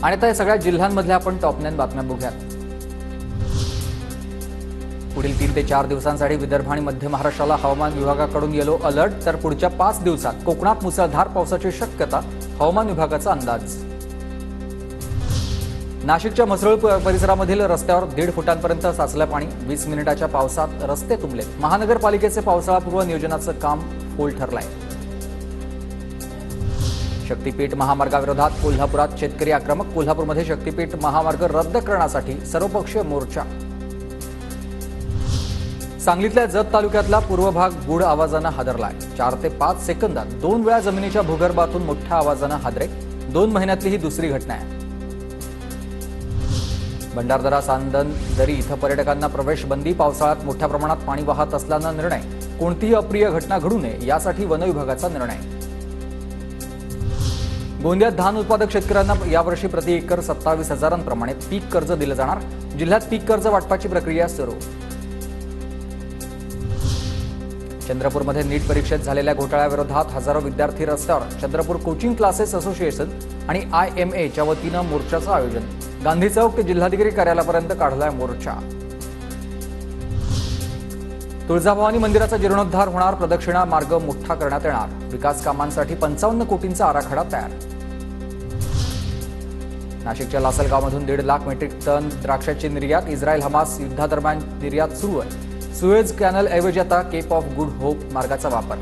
आणि आता या सगळ्या जिल्ह्यांमधल्या आपण टॉप 9 बातम्या बघूयात। पुढील 3 ते 4 दिवसांसाठी विदर्भ आणि मध्य महाराष्ट्राला हवामान विभागाकडून येलो अलर्ट, तर पुढच्या 5 दिवसात कोकणात मुसळधार पावसाची शक्यता, हवामान विभागाचा अंदाज। नाशिकच्या म्हसरूळ परिसरामधील रस्त्यावर 1.5 फुटांपर्यंत साचलं पाणी, 20 मिनिटाच्या पावसात रस्ते तुंबले। महानगरपालिकेचे पावसाळापूर्व नियोजनाचं काम फोल ठरलंय। शक्तीपीठ महामार्गाविरोधात कोल्हापुरात शेतकरी आक्रमक, कोल्हापूरमध्ये शक्तीपीठ महामार्ग रद्द करण्यासाठी सर्वपक्षीय मोर्चा। सांगलीतल्या जत तालुक्यातला पूर्व भाग गुढ आवाजानं हादरलाय। 4 ते 5 सेकंदात 2 वेळा जमिनीच्या भूगर्भातून मोठ्या आवाजानं हादरे, 2 महिन्यातली ही दुसरी घटना आहे। भंडारदरा सांदन दरी इथं पर्यटकांना प्रवेश बंदी, पावसाळ्यात मोठ्या प्रमाणात पाणी वाहत असल्यानं निर्णय, कोणतीही अप्रिय घटना घडू नये यासाठी वन विभागाचा निर्णय। गोंदियात धान उत्पादक शेतकऱ्यांना यावर्षी प्रति एकर 27,000 पीक कर्ज दिलं जाणार, जिल्ह्यात पीक कर्ज वाटपाची प्रक्रिया सुरू। चंद्रपूरमध्ये नीट परीक्षेत झालेल्या घोटाळ्याविरोधात हजारो विद्यार्थी रस्त्यावर, चंद्रपूर कोचिंग क्लासेस असोसिएशन आणि IMAच्या वतीनं मोर्चाचं आयोजन, गांधी चौक ते जिल्हाधिकारी कार्यालयापर्यंत काढलाय मोर्चा। तुळजाभवानी मंदिराचा जीर्णोद्धार होणार, प्रदक्षिणा मार्ग मोठा करण्यात येणार, विकास कामांसाठी 55 कोटींचा आराखडा तयार। नाशिकच्या लासलगावमधून 1.5 लाख मेट्रिक टन द्राक्षाची निर्यात, इस्रायल हमास युद्धादरम्यान निर्यात सुरू आहे। सुएझ कॅनल ऐवजी आता केप ऑफ गुड होप मार्गाचा वापर।